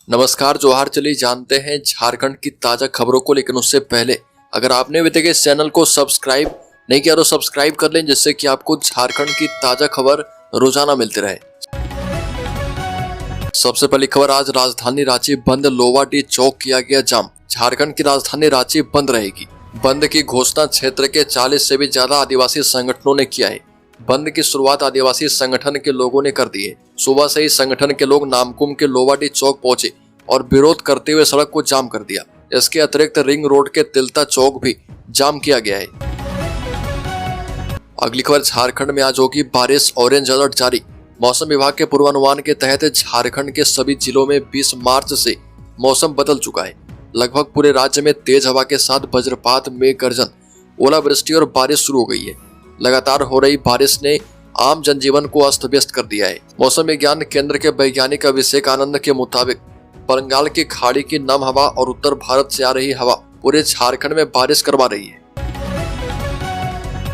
नमस्कार, जोहार। चलिए जानते हैं झारखंड की ताजा खबरों को, लेकिन उससे पहले अगर आपने अभी तक इस चैनल को सब्सक्राइब नहीं किया तो सब्सक्राइब कर लें, जिससे कि आपको झारखंड की ताजा खबर रोजाना मिलती रहे। सबसे पहली खबर, आज राजधानी रांची बंद, लोवाडी चौक किया गया जाम। झारखंड की राजधानी रांची बंद रहेगी। बंद की घोषणा क्षेत्र के 40 से भी ज्यादा आदिवासी संगठनों ने किया है। बंद की शुरुआत आदिवासी संगठन के लोगों ने कर दी है। सुबह से ही संगठन के लोग नामकुम के लोवाडी चौक पहुंचे और विरोध करते हुए सड़क को जाम कर दिया। इसके अतिरिक्त रिंग रोड के तिलता चौक भी जाम किया गया है। अगली खबर, झारखंड में आज होगी बारिश, ऑरेंज अलर्ट जारी। मौसम विभाग के पूर्वानुमान के तहत झारखंड के सभी जिलों में 20 मार्च से मौसम बदल चुका है। लगभग पूरे राज्य में तेज हवा के साथ वज्रपात, मेघ गर्जन, ओलावृष्टि और बारिश शुरू हो गई है। लगातार हो रही बारिश ने आम जनजीवन को अस्त व्यस्त कर दिया है। मौसम विज्ञान केंद्र के वैज्ञानिक अभिषेक आनंद के मुताबिक बंगाल की खाड़ी की नम हवा और उत्तर भारत से आ रही हवा पूरे झारखंड में बारिश करवा रही है।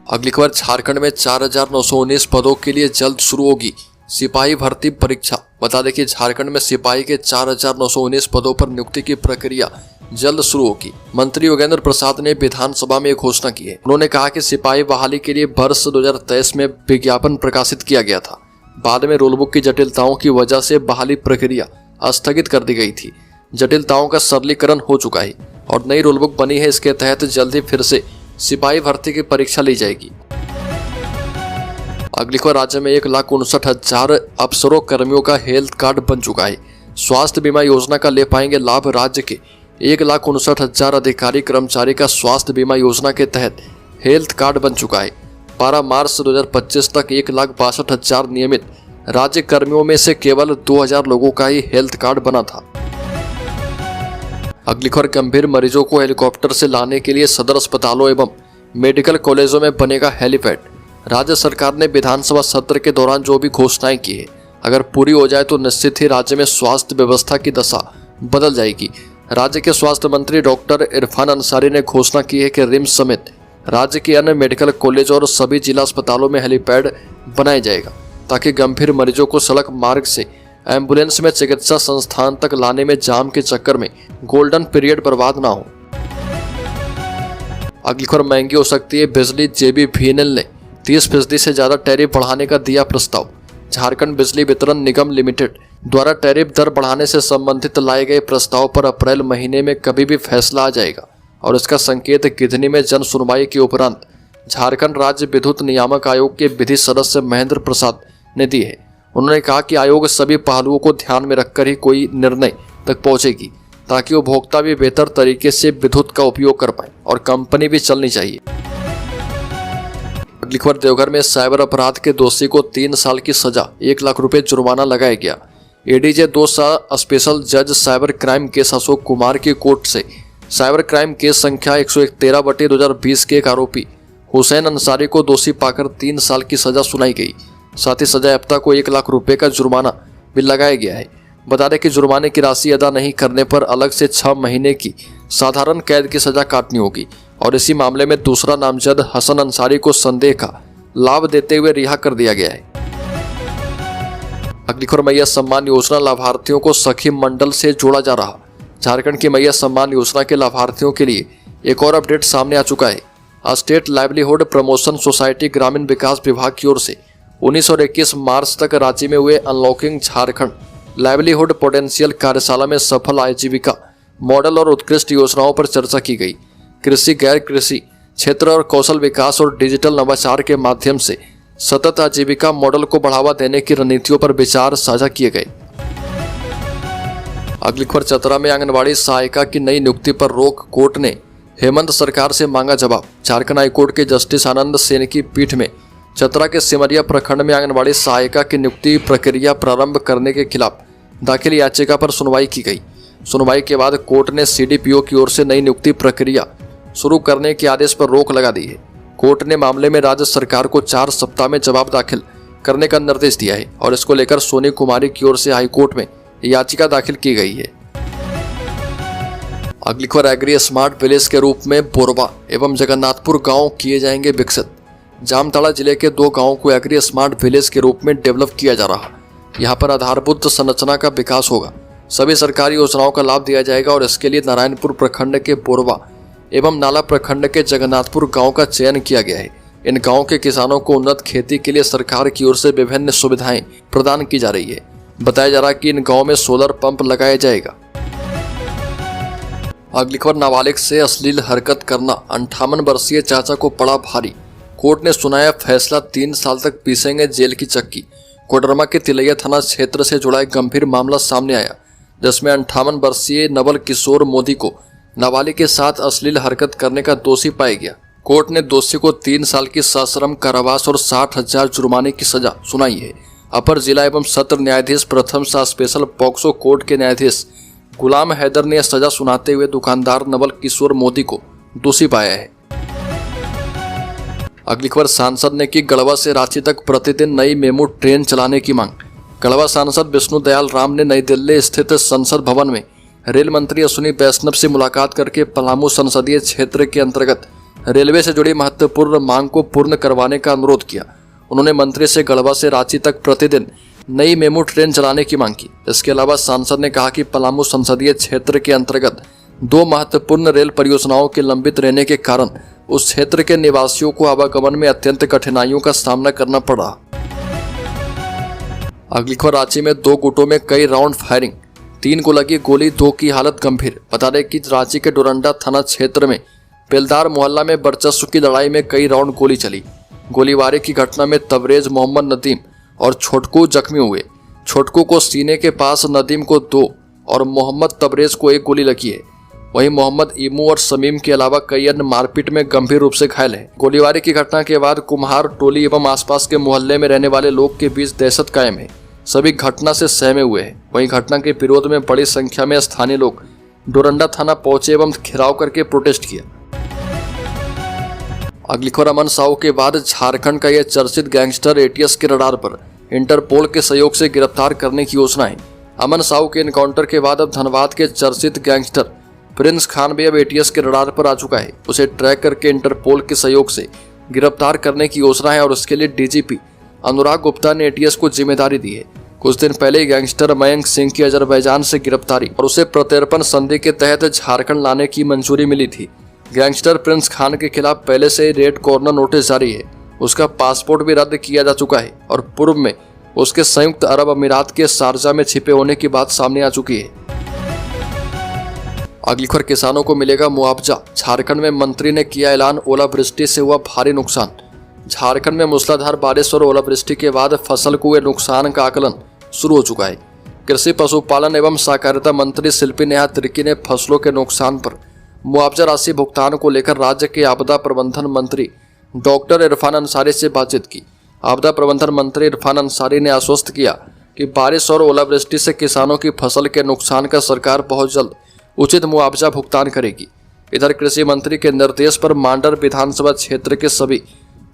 अगली खबर, झारखंड में 4919 पदों के लिए जल्द शुरू होगी सिपाही भर्ती परीक्षा। बता दें कि झारखंड में सिपाही के 4919 पदों पर नियुक्ति की प्रक्रिया जल्द शुरू होगी। मंत्री योगेंद्र प्रसाद ने विधानसभा में घोषणा की है। उन्होंने कहा कि सिपाही बहाली के लिए वर्ष 2023 में विज्ञापन प्रकाशित किया गया था। बाद में रूलबुक की जटिलताओं की वजह से बहाली प्रक्रिया स्थगित कर दी गई थी। जटिलताओं का सरलीकरण हो चुका है और नई रूलबुक बनी है। इसके तहत जल्द ही फिर से सिपाही भर्ती की परीक्षा ली जाएगी। अगली खबर, राज्य में 1,59,000 अफसरों कर्मियों का हेल्थ कार्ड बन चुका है। स्वास्थ्य बीमा योजना का ले पाएंगे लाभ। राज्य के 1,59,000 अधिकारी कर्मचारी का स्वास्थ्य बीमा योजना के तहत हेल्थ कार्ड बन चुका है। 12 मार्च 2025 तक 1,62,000 नियमित राज्य कर्मियों में से केवल 2,000 लोगों का ही हेल्थ कार्ड बना था। अगली खबर, गंभीर मरीजों को हेलीकॉप्टर से लाने के लिए सदर अस्पतालों एवं मेडिकल कॉलेजों में बनेगा हेलीपैड। राज्य सरकार ने विधानसभा सत्र के दौरान जो भी घोषणाएं की है, अगर पूरी हो जाए तो निश्चित ही राज्य में स्वास्थ्य व्यवस्था की दशा बदल जाएगी। राज्य के स्वास्थ्य मंत्री डॉक्टर इरफान अंसारी ने घोषणा की है कि रिम्स समेत राज्य के अन्य मेडिकल कॉलेज और सभी जिला अस्पतालों में हेलीपैड बनाया जाएगा, ताकि गंभीर मरीजों को सड़क मार्ग से एम्बुलेंस में चिकित्सा संस्थान तक लाने में जाम के चक्कर में गोल्डन पीरियड बर्बाद ना हो। अगली खबर, महंगी हो सकती है बिजली। JBVNL ने 30% से ज्यादा टैरिफ बढ़ाने का दिया प्रस्ताव। झारखंड बिजली वितरण निगम लिमिटेड द्वारा टैरिफ दर बढ़ाने से संबंधित लाए गए प्रस्ताव पर अप्रैल महीने में कभी भी फैसला आ जाएगा और इसका संकेत गिधनी में जन सुनवाई के उपरांत झारखंड राज्य विद्युत नियामक आयोग के विधि सदस्य महेंद्र प्रसाद ने दी है। उन्होंने कहा कि आयोग सभी पहलुओं को ध्यान में रखकर ही कोई निर्णय तक पहुंचेगी, ताकि उपभोक्ता भी बेहतर तरीके से विद्युत का उपयोग कर पाए और कंपनी भी चलनी चाहिए। अगली खबर, देवघर में साइबर अपराध के दोषी को 3 साल की सजा, 1 लाख रुपए जुर्माना लगाया गया। ADJ 2 स्पेशल जज cyber crime case Ashok Kumar की कोर्ट से साइबर क्राइम केस संख्या 113/2020 के एक आरोपी हुसैन अंसारी को दोषी पाकर 3 साल की सजा सुनाई गई। साथ ही सजायाफ्ता को 1 लाख रुपए का जुर्माना भी लगाया गया है। बता दें कि जुर्माने की राशि अदा नहीं करने पर अलग से 6 महीने की साधारण कैद की सजा काटनी होगी और इसी मामले में दूसरा नामजद हसन अंसारी को संदेह का लाभ देते हुए रिहा कर दिया गया है। अगली खबर, मैया सम्मान योजना लाभार्थियों को सखी मंडल से जोड़ा जा रहा। झारखंड की मैया सम्मान योजना के लाभार्थियों के लिए एक और अपडेट सामने आ चुका है। स्टेट लाइवलीहुड प्रमोशन सोसाइटी ग्रामीण विकास विभाग की ओर से 19 और 21 मार्च तक रांची में हुए अनलॉकिंग झारखंड लाइवलीहुड पोटेंशियल कार्यशाला में सफल आजीविका मॉडल और उत्कृष्ट योजनाओं पर चर्चा की गई। कृषि, गैर कृषि क्षेत्र और कौशल विकास और डिजिटल नवाचार के माध्यम से सतत आजीविका मॉडल को बढ़ावा देने की रणनीतियों पर विचार साझा किए गए। अगली खबर, चतरा में आंगनबाड़ी सहायिका की नई नियुक्ति पर रोक, कोर्ट ने हेमंत सरकार से मांगा जवाब। झारखंड हाईकोर्ट के जस्टिस आनंद सेन की पीठ में चतरा के सिमरिया प्रखंड में आंगनबाड़ी सहायिका की नियुक्ति प्रक्रिया प्रारंभ करने के खिलाफ दाखिल याचिका पर सुनवाई की गई। सुनवाई के बाद कोर्ट ने CDPO की ओर से नई नियुक्ति प्रक्रिया शुरू करने के आदेश पर रोक लगा दी है। कोर्ट ने मामले में राज्य सरकार को 4 सप्ताह में जवाब दाखिल करने का निर्देश दिया है और इसको लेकर सोनी कुमारी की ओर से हाईकोर्ट में याचिका दाखिल की गई है। अगली खबर, एग्री स्मार्ट विलेज के रूप में बोरबा एवं जगन्नाथपुर गांव किए जाएंगे विकसित। जामताड़ा जिले के 2 गांवों को एग्री स्मार्ट विलेज के रूप में डेवलप किया जा रहा। यहाँ पर आधारभूत संरचना का विकास होगा। सभी सरकारी योजनाओं का लाभ दिया जाएगा और इसके लिए नारायणपुर प्रखंड के बोरवा एवं नाला प्रखंड के जगन्नाथपुर गांव का चयन किया गया है। इन गांव के किसानों को उन्नत खेती के लिए सरकार की ओर से विभिन्न सुविधाएं प्रदान की जा रही है। बताया जा रहा है कि इन गांव में सोलर पंप लगाया जाएगा। अगली खबर, नाबालिग से अश्लील हरकत करना 58 वर्षीय चाचा को पड़ा भारी। कोर्ट ने सुनाया फैसला, 3 साल तक पीसेंगे जेल की चक्की। कोडरमा के तिलैया थाना क्षेत्र से जुड़ा एक गंभीर मामला सामने आया, जिसमें 58 वर्षीय नवल किशोर मोदी को नाबालिग के साथ अश्लील हरकत करने का दोषी पाया गया। कोर्ट ने दोषी को 3 साल की सश्रम कारावास और 60,000 जुर्माने की सजा सुनाई है। अपर जिला एवं सत्र न्यायाधीश प्रथम सा स्पेशल पॉक्सो कोर्ट के न्यायाधीश गुलाम हैदर ने सजा सुनाते हुए दुकानदार नवल किशोर मोदी को दोषी पाया है। अगली खबर, सांसद ने की गढ़वा से रांची तक प्रतिदिन नई मेमू ट्रेन चलाने की मांग। गढ़वा सांसद विष्णु दयाल राम ने नई दिल्ली स्थित संसद भवन में रेल मंत्री अश्विनी वैष्णव से मुलाकात करके पलामू संसदीय क्षेत्र के अंतर्गत रेलवे से जुड़ी महत्वपूर्ण मांग को पूर्ण करवाने का अनुरोध किया। उन्होंने मंत्री से गढ़वा से रांची तक प्रतिदिन नई मेमू ट्रेन चलाने की मांग की। इसके अलावा सांसद ने कहा कि पलामू संसदीय क्षेत्र के अंतर्गत 2 महत्वपूर्ण रेल परियोजनाओं के लंबित रहने के कारण उस क्षेत्र के निवासियों को आवागमन में अत्यंत कठिनाइयों का सामना करना पड़ा। अगली खबर, रांची में 2 गुटों में कई राउंड फायरिंग, 3 को लगी गोली, 2 की हालत गंभीर। बता दें कि रांची के डोरंडा थाना क्षेत्र में बेलदार मोहल्ला में वर्चस्व की लड़ाई में कई राउंड गोली चली। गोलीबारी की घटना में तबरेज मोहम्मद नदीम और छोटकू जख्मी हुए। छोटकू को सीने के पास, नदीम को 2 और मोहम्मद तबरेज को 1 गोली लगी है। वहीं मोहम्मद इमू और समीम के अलावा कई अन्य मारपीट में गंभीर रूप से घायल हैं। गोलीबारी की घटना के बाद कुम्हार टोली एवं आसपास के मोहल्ले में रहने वाले लोग के बीच दहशत कायम है। सभी घटना से सहमे हुए हैं। वहीं घटना के विरोध में बड़ी संख्या में स्थानीय लोग डोरंडा थाना पहुंचे एवं घेराव करके प्रोटेस्ट किया। अगली खबर, अमन साहू के बाद झारखंड का यह चर्चित गैंगस्टर एटीएस के रडार पर, इंटरपोल के सहयोग से गिरफ्तार करने की योजना है। अमन साहू के एनकाउंटर के बाद अब धनबाद के चर्चित गैंगस्टर प्रिंस खान भी अब एटीएस के रडार पर आ चुका है। उसे ट्रैक करके इंटरपोल के सहयोग से गिरफ्तार करने की योजना है और उसके लिए डीजीपी अनुराग गुप्ता ने एटीएस को जिम्मेदारी दी है। कुछ दिन पहले ही गैंगस्टर मयंक सिंह की अजरबैजान से गिरफ्तारी और उसे प्रत्यर्पण संधि के तहत झारखंड लाने की मंजूरी मिली थी। गैंगस्टर प्रिंस खान के खिलाफ पहले से ही रेड कॉर्नर नोटिस जारी है। उसका पासपोर्ट भी रद्द किया जा चुका है और पूर्व में उसके संयुक्त अरब अमीरात के शारजा में छिपे होने की बात सामने आ चुकी है। अगली खबर, किसानों को मिलेगा मुआवजा। झारखंड में मंत्री ने किया ऐलान, ओलावृष्टि से हुआ भारी नुकसान। झारखंड में मूसलाधार बारिश और ओलावृष्टि के बाद फसल को हुए नुकसान का आकलन शुरू हो चुका है। कृषि पशुपालन एवं सहकारिता मंत्री शिल्पी नेहा तिर्की ने फसलों के नुकसान पर मुआवजा राशि भुगतान को लेकर राज्य के आपदा प्रबंधन मंत्री डॉक्टर इरफान अंसारी से बातचीत की। आपदा प्रबंधन मंत्री इरफान अंसारी ने आश्वस्त किया कि बारिश और ओलावृष्टि से किसानों की फसल के नुकसान का सरकार बहुत जल्द उचित मुआवजा भुगतान करेगी। इधर कृषि मंत्री के निर्देश पर मांडर विधानसभा क्षेत्र के सभी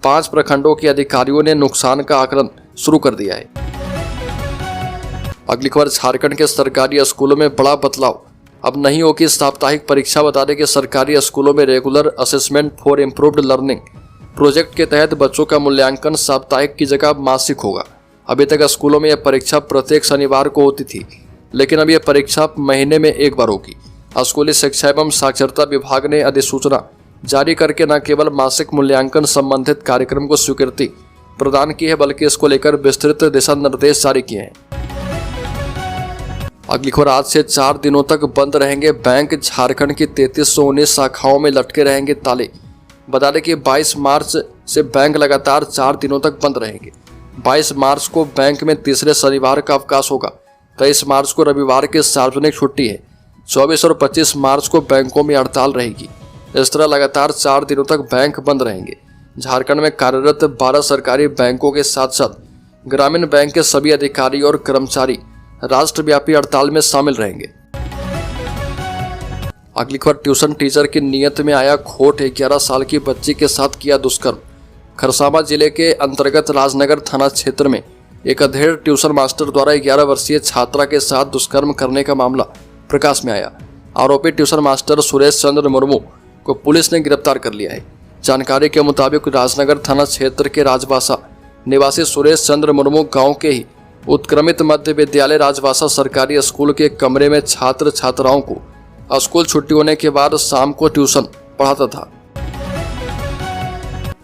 5 प्रखंडों के अधिकारियों ने नुकसान का आकलन शुरू कर दिया है। अगली खबर, झारखंड के सरकारी स्कूलों में बड़ा बदलाव, अब नहीं होगी साप्ताहिक परीक्षा। बता दें कि सरकारी स्कूलों में regular assessment for improved learning project के तहत बच्चों का मूल्यांकन साप्ताहिक की जगह मासिक होगा। अभी तक स्कूलों में यह परीक्षा प्रत्येक शनिवार को होती थी, लेकिन अब यह परीक्षा महीने में 1 बार होगी। स्कूली शिक्षा एवं साक्षरता विभाग ने अधिसूचना जारी करके न केवल मासिक मूल्यांकन संबंधित कार्यक्रम को स्वीकृति प्रदान की है, बल्कि इसको लेकर विस्तृत दिशा निर्देश जारी किए हैं। अगली खबर, आज से 4 दिनों तक बंद रहेंगे बैंक। झारखंड की 3319 शाखाओं में लटके रहेंगे ताले। बता दें कि 22 मार्च से बैंक लगातार 4 दिनों तक बंद रहेंगे। 22 मार्च को बैंक में तीसरे शनिवार का अवकाश होगा। 23 मार्च को रविवार की सार्वजनिक छुट्टी है। 24 और 25 मार्च को बैंकों में हड़ताल रहेगी। इस तरह लगातार 4 दिनों तक बैंक बंद रहेंगे। झारखंड में कार्यरत 12 सरकारी बैंकों के साथ साथ ग्रामीण बैंक के सभी अधिकारी और कर्मचारी राष्ट्रव्यापी हड़ताल में शामिल रहेंगे। अगली खबर, ट्यूशन टीचर की नीयत में आया खोट, 11 साल की बच्ची के साथ किया दुष्कर्म। खरसावां जिले के अंतर्गत राजनगर थाना क्षेत्र में एक अधेड़ ट्यूशन मास्टर द्वारा 11 वर्षीय छात्रा के साथ दुष्कर्म करने का मामला प्रकाश में आया। आरोपी ट्यूशन मास्टर सुरेश चंद्र मुर्मू को पुलिस ने गिरफ्तार कर लिया है। जानकारी के मुताबिक राजनगर थाना क्षेत्र के राजबासा निवासी सुरेश चंद्र मुर्मू गांव के ही उत्क्रमित मध्य विद्यालय राजवासा सरकारी स्कूल के कमरे में छात्र छात्राओं को स्कूल छुट्टी होने के बाद शाम को ट्यूशन पढ़ाता था।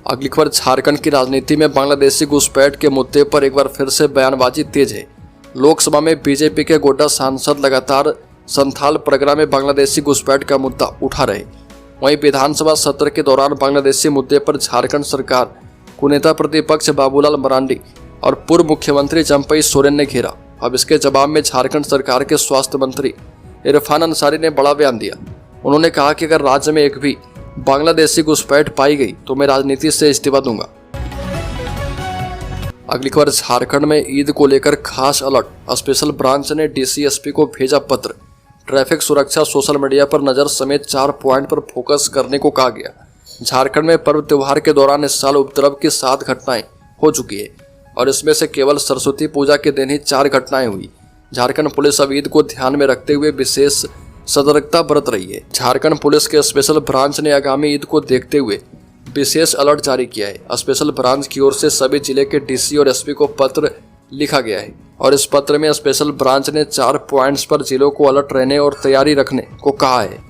अगली खबर, झारखंड की राजनीति में बांग्लादेशी घुसपैठ के मुद्दे पर एक बार फिर से बयानबाजी तेज है। लोकसभा में बीजेपी के गोड्डा सांसद लगातार संथाल परगना में बांग्लादेशी घुसपैठ का मुद्दा उठा रहे। वहीं विधानसभा सत्र के दौरान बांग्लादेशी मुद्दे पर झारखंड सरकार को नेता प्रतिपक्ष बाबूलाल मरांडी और पूर्व मुख्यमंत्री जम्पई सोरेन ने घेरा। अब इसके जवाब में झारखंड सरकार के स्वास्थ्य मंत्री इरफान अंसारी ने बड़ा बयान दिया। उन्होंने कहा कि अगर राज्य में एक भी बांग्लादेशी घुसपैठ पाई गई तो मैं राजनीति से इस्तीफा दूंगा। अगली खबर, झारखंड में ईद को लेकर खास अलर्ट। स्पेशल ब्रांच ने डीसीएसपी को भेजा पत्र। ट्रैफिक सुरक्षा, सोशल मीडिया पर नजर समेत 4 पॉइंट पर फोकस करने को कहा गया। झारखंड में पर्व त्योहार के दौरान इस साल उपद्रव की 7 घटनाएं हो चुकी है और इसमें से केवल सरस्वती पूजा के दिन ही 4 घटनाएं हुई। झारखंड पुलिस अब ईद को ध्यान में रखते हुए विशेष सतर्कता बरत रही है। झारखंड पुलिस के स्पेशल ब्रांच ने आगामी ईद को देखते हुए विशेष अलर्ट जारी किया है। स्पेशल ब्रांच की ओर से सभी जिले के डीसी और एसपी को पत्र लिखा गया है और इस पत्र में स्पेशल ब्रांच ने 4 पॉइंट्स पर जिलों को अलर्ट रहने और तैयारी रखने को कहा है।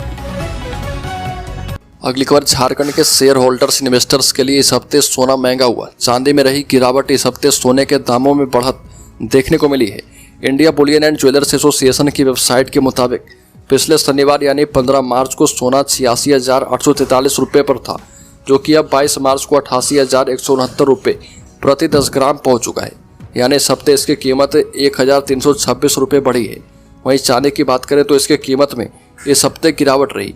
अगली खबर, झारखंड के शेयर होल्डर्स इन्वेस्टर्स के लिए इस हफ्ते सोना महंगा हुआ। चांदी में रही गिरावट। इस हफ्ते सोने के दामों में बढ़त देखने को मिली है। India Boolean and jewellers association की वेबसाइट के मुताबिक पिछले शनिवार यानी 15 मार्च को सोना 86,843 रुपये पर था, जो कि अब 22 मार्च को 88,169 रुपये प्रति 10 ग्राम पहुंच चुका है। यानी इस हफ्ते इसकी कीमत 1,326 रुपये बढ़ी है। वहीं चांदी की बात करें तो इसकी कीमत में इस हफ्ते गिरावट रही।